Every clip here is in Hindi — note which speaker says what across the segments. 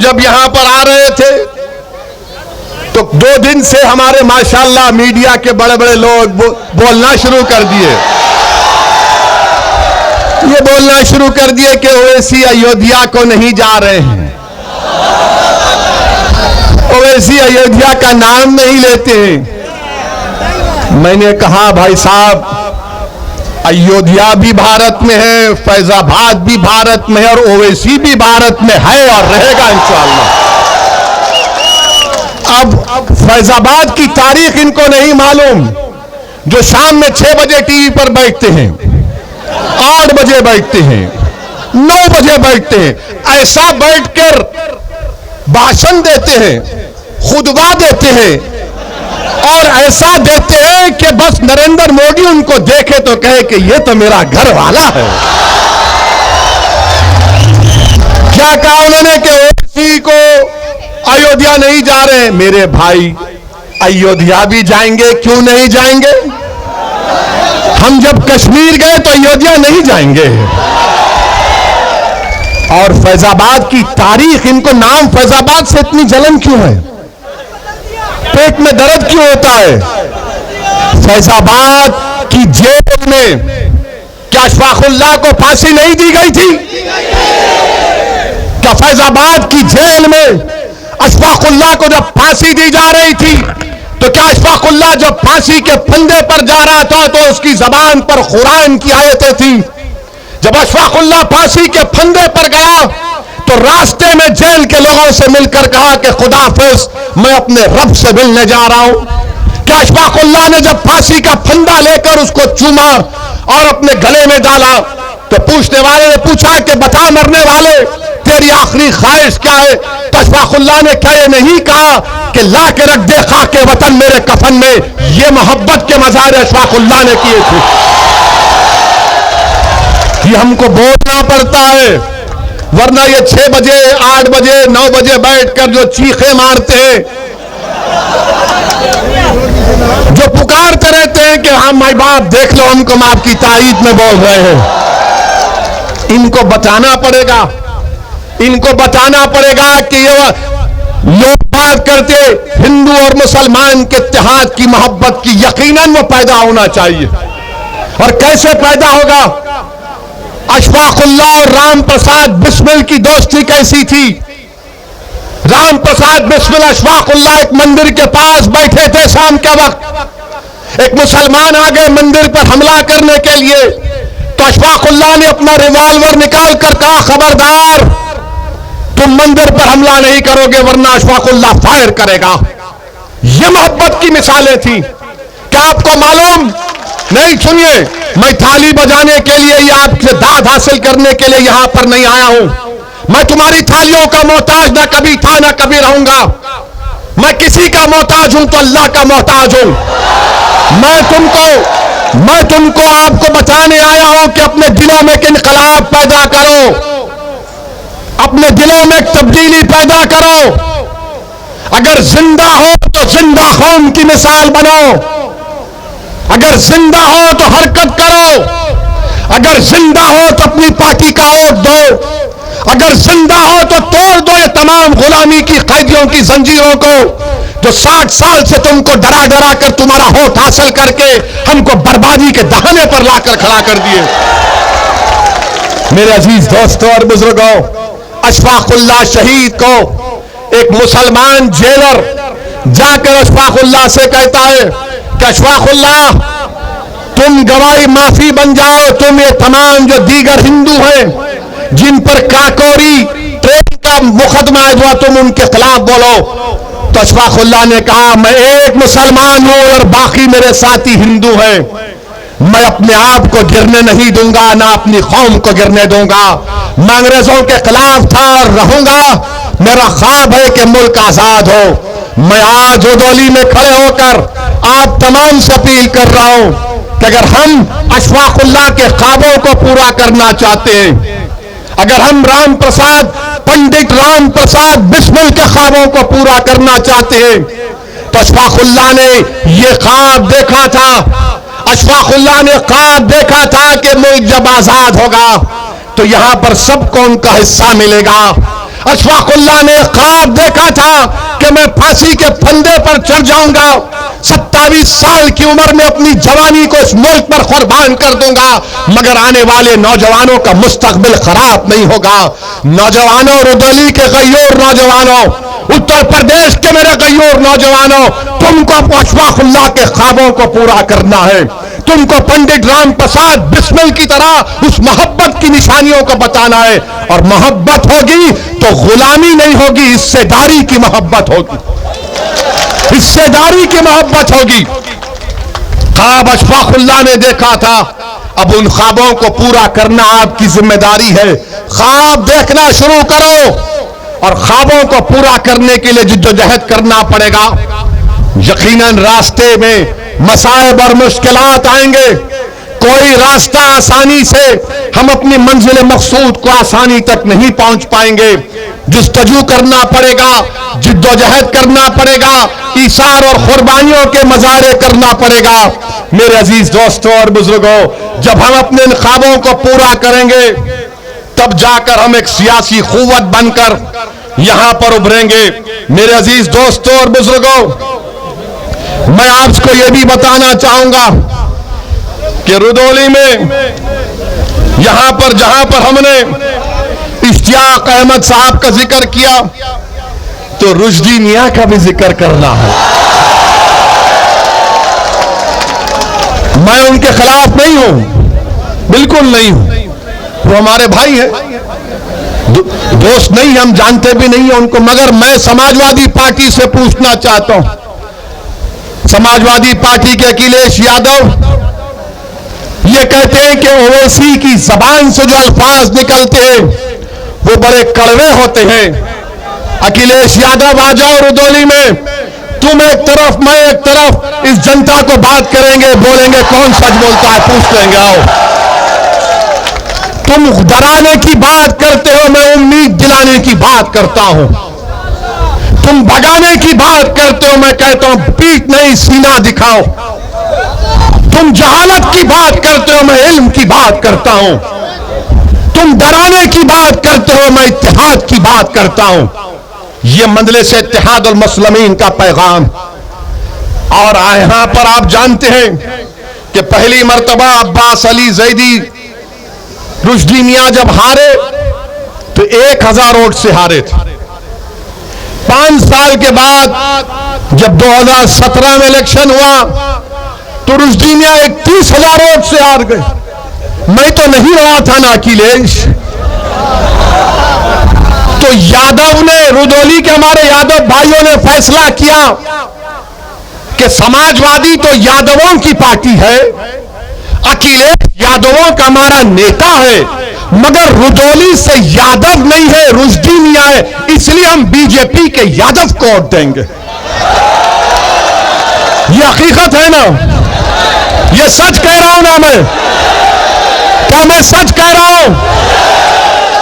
Speaker 1: जब यहां पर आ रहे थे तो 2 दिन से हमारे माशाल्लाह मीडिया के बड़े बड़े लोग बोलना शुरू कर दिए। ये बोलना शुरू कर दिए कि ओवैसी अयोध्या को नहीं जा रहे हैं, ओवैसी अयोध्या का नाम नहीं लेते हैं। मैंने कहा भाई साहब, अयोध्या भी भारत में है, फैजाबाद भी भारत में है और ओवैसी भी भारत में है और रहेगा इंशाअल्लाह। अब फैजाबाद की तारीख इनको नहीं मालूम, जो शाम में 6 बजे टीवी पर बैठते हैं, 8 बजे बैठते हैं, 9 बजे बैठते हैं, ऐसा बैठकर भाषण देते हैं, खुतबा देते हैं और ऐसा देते हैं कि बस नरेंद्र मोदी उनको देखे तो कहे कि ये तो मेरा घर वाला है। क्या कहा उन्होंने कि ओवैसी को अयोध्या नहीं जा रहे। मेरे भाई, अयोध्या भी जाएंगे, क्यों नहीं जाएंगे? हम जब कश्मीर गए तो अयोध्या नहीं जाएंगे। और फैजाबाद की तारीख, इनको नाम फैजाबाद से इतनी जलन क्यों है? पेट में दर्द क्यों होता है? फैजाबाद की जेल में क्या अशफाकुल्लाह को फांसी नहीं दी गई थी? क्या फैजाबाद की जेल में अशफाकुल्लाह को जब फांसी दी जा रही थी तो क्या अशफाकुल्लाह जब फांसी के फंदे पर जा रहा था तो उसकी जबान पर कुरान की आयतें थी? जब अशफाकुल्लाह फांसी के फंदे पर गया तो रास्ते में जेल के लोगों से मिलकर कहा कि खुदाफिज, मैं अपने रब से मिलने जा रहा हूं। क्या अशफाकुल्लाह ने जब फांसी का फंदा लेकर उसको चूमा और अपने गले में डाला तो पूछने वाले ने पूछा कि बता मरने वाले, तेरी आखिरी ख्वाहिश क्या है? तो अशफाकुल्लाह ने क्या ये नहीं कहा कि ला के रख दे खाके वतन मेरे कफन में? ये मोहब्बत के मज़ार अशफाकुल्लाह ने किए थे। ये हमको बोलना पड़ता है, वरना ये 6 बजे, 8 बजे, 9 बजे बैठकर जो चीखे मारते हैं, जो पुकारते रहते हैं कि हाँ माई बाप देख लो हमको, हम आपकी तारीफ में बोल रहे हैं, इनको बताना पड़ेगा, इनको बताना पड़ेगा कि ये लोग बात करते हिंदू और मुसलमान के इत्तेहाद की, मोहब्बत की, यकीनन वो पैदा होना चाहिए। और कैसे पैदा होगा? अशफाकुल्लाह और राम प्रसाद बिस्मिल की दोस्ती कैसी थी? राम प्रसाद बिस्मिल अशफाकुल्लाह एक मंदिर के पास बैठे थे शाम के वक्त, एक मुसलमान आ गए मंदिर पर हमला करने के लिए, तो अशफाकुल्लाह ने अपना रिवॉल्वर निकाल कर कहा, खबरदार तुम मंदिर पर हमला नहीं करोगे वरना अशफाकुल्लाह फायर करेगा। ये मोहब्बत की मिसालें थी। क्या आपको मालूम नहीं? सुनिए, मैं थाली बजाने के लिए या आपसे दाद हासिल करने के लिए यहां पर नहीं आया हूं। मैं तुम्हारी थालियों का मोहताज ना कभी था ना कभी रहूंगा। मैं किसी का मोहताज हूं तो अल्लाह का मोहताज हूं। मैं तुमको आपको बताने आया हूं कि अपने दिलों में एक इनकलाब पैदा करो, अपने दिलों में एक तब्दीली पैदा करो। अगर जिंदा हो तो जिंदा कौम की मिसाल बनो, अगर जिंदा हो तो हरकत करो, अगर जिंदा हो तो अपनी पार्टी का वोट दो, अगर जिंदा हो तो तोड़ दो ये तमाम गुलामी की कैदियों की जंजीरों को, जो 60 साल से तुमको डरा डरा कर तुम्हारा वोट हासिल करके हमको बर्बादी के दहाने पर लाकर खड़ा कर दिए। मेरे अजीज दोस्तों और बुजुर्गों, अशफाकुल्लाह शहीद को एक मुसलमान जेलर जाकर अशफाकुल्लाह से कहता है कि अशफाकुल्लाह, तुम गवाही माफी बन जाओ, तुम ये तमाम जो दीगर हिंदू हैं जिन पर काकोरी ट्रेन का मुकदमा है तुम उनके खिलाफ बोलो। तो अशफाकुल्लाह ने कहा, मैं एक मुसलमान हूं और बाकी मेरे साथी हिंदू हैं, मैं अपने आप को गिरने नहीं दूंगा, ना अपनी कौम को गिरने दूंगा। मैं अंग्रेजों के खिलाफ था और रहूंगा। मेरा ख्वाब है कि मुल्क आजाद हो। मैं आज उदौली में खड़े होकर आप तमाम से अपील कर रहा हूं कि अगर हम अशफाकुल्लाह के ख्वाबों को पूरा करना चाहते हैं, अगर हम राम प्रसाद, पंडित राम प्रसाद बिस्मिल के ख्वाबों को पूरा करना चाहते हैं, तो अशफाकुल्लाह ने यह ख्वाब देखा था। अशफाकुल्लाह ने ख्वाब देखा था कि मुल्क जब आजाद होगा तो यहां पर सबको उनका हिस्सा मिलेगा। अशफाकुल्लाह ने ख्वाब देखा था कि मैं फांसी के फंदे पर चढ़ जाऊंगा, 27 साल की उम्र में अपनी जवानी को इस मुल्क पर कुर्बान कर दूंगा, मगर आने वाले नौजवानों का मुस्तकबिल खराब नहीं होगा। नौजवानों, रुदौली के गयूर नौजवानों, उत्तर प्रदेश के मेरे गयूर नौजवानों, तुमको अशफाकुल्लाह के ख्वाबों को पूरा करना है। तुमको पंडित राम प्रसाद बिस्मिल की तरह उस मोहब्बत की निशानियों को बताना है, और मोहब्बत होगी तो गुलामी नहीं होगी, हिस्सेदारी की मोहब्बत होगी, हिस्सेदारी की मोहब्बत होगी। ख्वाब अशफाकुल्लाह ने देखा था, अब उन ख्वाबों को पूरा करना आपकी जिम्मेदारी है। ख्वाब देखना शुरू करो और ख्वाबों को पूरा करने के लिए जिद्दोजहद करना पड़ेगा। यकीनन रास्ते में मसाइब और मुश्किलात आएंगे, कोई रास्ता आसानी से हम अपनी मंजिल मकसूद को आसानी तक नहीं पहुंच पाएंगे। जुस्तजू करना पड़ेगा, जिद्दोजहद करना पड़ेगा, ईसार और कुर्बानियों के मजारे करना पड़ेगा। मेरे अजीज दोस्तों और बुजुर्गों, जब हम अपने इन ख्वाबों को पूरा करेंगे तब जाकर हम एक सियासी कुव्वत बनकर यहां पर उभरेंगे। मेरे अजीज दोस्तों और बुजुर्गों, मैं आपको यह भी बताना चाहूंगा कि रुदौली में यहां पर जहां पर हमने इश्तियाक अहमद साहब का जिक्र किया, तो रुश्दी मियां का भी जिक्र करना है। मैं उनके खिलाफ नहीं हूं, बिल्कुल नहीं हूं, वो हमारे भाई हैं, दोस्त नहीं, हम जानते भी नहीं है उनको, मगर मैं समाजवादी पार्टी से पूछना चाहता हूं। समाजवादी पार्टी के अखिलेश यादव ये कहते हैं कि ओवैसी की जबान से जो अल्फाज निकलते हैं वो बड़े कड़वे होते हैं। अखिलेश यादव आ जाओ रुदौली में, तुम एक तरफ मैं एक तरफ, इस जनता को बात करेंगे, बोलेंगे कौन सच बोलता है, पूछ लेंगे। आओ, तुम डराने की बात करते हो, मैं उम्मीद दिलाने की बात करता हूं। तुम भगाने की बात करते हो, मैं कहता हूं पीठ नहीं सीना दिखाओ। तुम जहालत की बात करते हो, मैं इल्म की बात करता हूं। तुम डराने की बात करते हो, मैं इत्तेहाद की बात करता हूं। यह मजलिस इत्तेहाद और मुस्लिमीन का पैगाम। और यहां पर आप जानते हैं कि पहली मर्तबा अब्बास अली जैदी रुश्दी मियां जब हारे तो 1000 वोट से हारे थे। 5 साल के बाद जब 2017 में इलेक्शन हुआ तो रुश्दी मियां 31,000 वोट से हार गए। मैं तो नहीं रहा था ना अखिलेश। तो यादव ने, रुदौली के हमारे यादव भाइयों ने फैसला किया कि समाजवादी तो यादवों की पार्टी है, अखिलेश यादवों का हमारा नेता है, मगर रुदौली से यादव नहीं है, रुश्दी मियां है, इसलिए हम बीजेपी के यादव को वोट देंगे। यह हकीकत है ना, यह सच कह रहा हूं ना मैं? क्या मैं सच कह रहा हूं?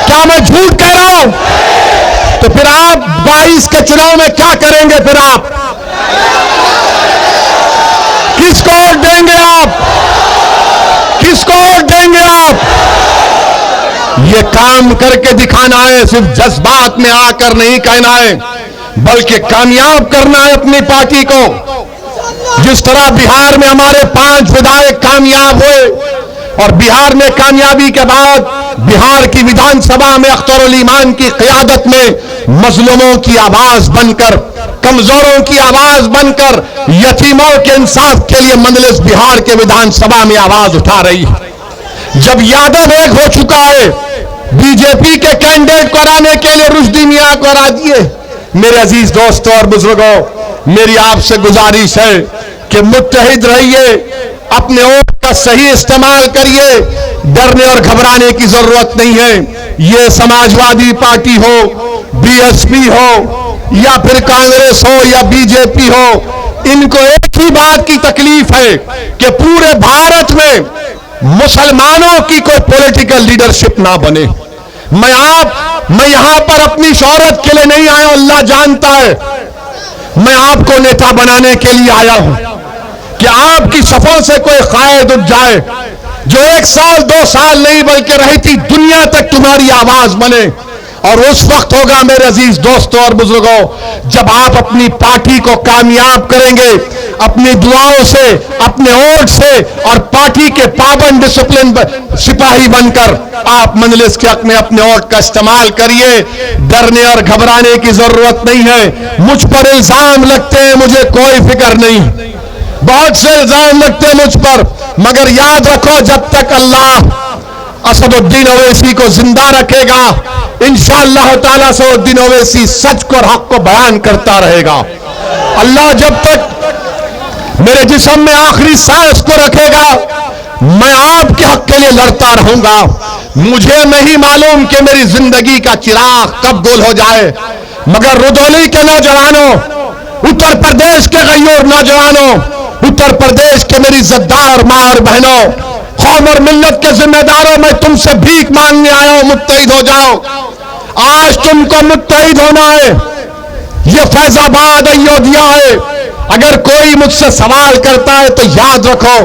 Speaker 1: क्या मैं झूठ कह रहा हूं? तो फिर आप 22 के चुनाव में क्या करेंगे? फिर आप किसको वोट देंगे? आप किसको वोट देंगे? आप ये काम करके दिखाना है, सिर्फ जज्बात में आकर नहीं कहना है, बल्कि कामयाब करना है अपनी पार्टी को। जिस तरह बिहार में हमारे 5 विधायक कामयाब हुए और बिहार में कामयाबी के बाद बिहार की विधानसभा में अख्तरुल ईमान की क़ियादत में मजलूमों की आवाज बनकर, कमजोरों की आवाज बनकर, यतीमों के इंसाफ के लिए मजलिस बिहार के विधानसभा में आवाज उठा रही है। जब यादव एक हो चुका है, बीजेपी के कैंडिडेट को हराने के लिए रुश्दी मियां को हरा दिए। मेरे अजीज दोस्तों और बुजुर्गों, मेरी आपसे गुजारिश है कि मुत्तहिद रहिए, अपने वोट का सही इस्तेमाल करिए, डरने और घबराने की जरूरत नहीं है। ये समाजवादी पार्टी हो, बीएसपी हो या फिर कांग्रेस हो या बीजेपी हो, इनको एक ही बात की तकलीफ है कि पूरे भारत में मुसलमानों की कोई पॉलिटिकल लीडरशिप ना बने। मैं यहां पर अपनी शोहरत के लिए नहीं आया हूं, अल्लाह जानता है। मैं आपको नेता बनाने के लिए आया हूं कि आपकी सफों से कोई कायद उठ जाए जो 1 साल 2 साल नहीं बल्कि रहती दुनिया तक तुम्हारी आवाज बने। और उस वक्त होगा मेरे अजीज दोस्तों और बुजुर्गों जब आप अपनी पार्टी को कामयाब करेंगे अपनी दुआओं से, अपने वोट से और पार्टी के पाबंद डिसिप्लिन सिपाही बनकर आप मजलिस के हक में अपने वोट का इस्तेमाल करिए। डरने और घबराने की जरूरत नहीं है। मुझ पर इल्जाम लगते हैं, मुझे कोई फिक्र नहीं, बहुत से इल्जाम लगते हैं मुझ पर, मगर याद रखो जब तक अल्लाह असदुद्दीन ओवैसी को जिंदा रखेगा इंशाअल्लाह ताला असदुद्दीन ओवैसी सच को और हक को बयान करता रहेगा। अल्लाह जब तक मेरे जिस्म में आखिरी सांस को रखेगा मैं आपके हक के लिए लड़ता रहूंगा। मुझे नहीं मालूम कि मेरी जिंदगी का चिराग कब गुल हो जाए, मगर रुदौली के नौजवानों, उत्तर प्रदेश के गयूर नौजवानों, उत्तर प्रदेश के मेरी इज्जतदार मां और बहनों, कौम और मिल्लत के जिम्मेदारों, मैं तुमसे भीख मांगने आया हूं, मुत्तहिद हो जाओ। आज तुमको मुत्तहिद होना है। यह फैजाबाद अयोध्या है। अगर कोई मुझसे सवाल करता है तो याद रखो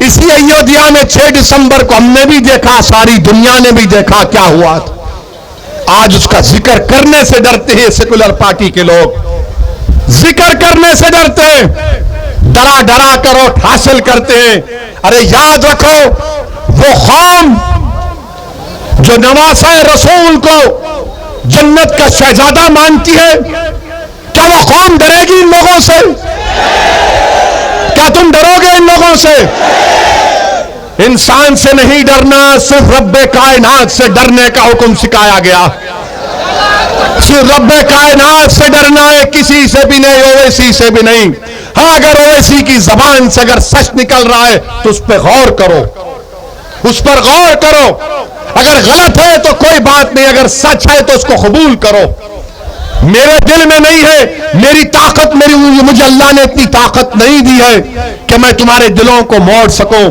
Speaker 1: इसी अयोध्या में 6 दिसंबर को हमने भी देखा, सारी दुनिया ने भी देखा क्या हुआ था। आज उसका जिक्र करने से डरते हैं सेकुलर पार्टी के लोग, जिक्र करने से डरते हैं, डरा डरा कर वोट हासिल करते हैं। अरे याद रखो वो कौम जो नवासा रसूल को जन्नत का शहजादा मानती है, क्या वो कौम डरेगी इन लोगों से? क्या तुम डरोगे इन लोगों से? इंसान से नहीं डरना, सिर्फ रब्बे कायनात से डरने का हुक्म सिखाया गया। सिर्फ रब्बे कायनात से डरना है, किसी से भी नहीं, ओवैसी से भी नहीं। हाँ, अगर ओवैसी की जबान से अगर सच निकल रहा है तो उस पर गौर करो, उस पर गौर करो। अगर गलत है तो कोई बात नहीं, अगर सच है तो उसको कबूल करो। मेरे दिल में नहीं है, मेरी ताकत, मुझे अल्लाह ने इतनी ताकत नहीं दी है कि मैं तुम्हारे दिलों को मोड़ सकूं।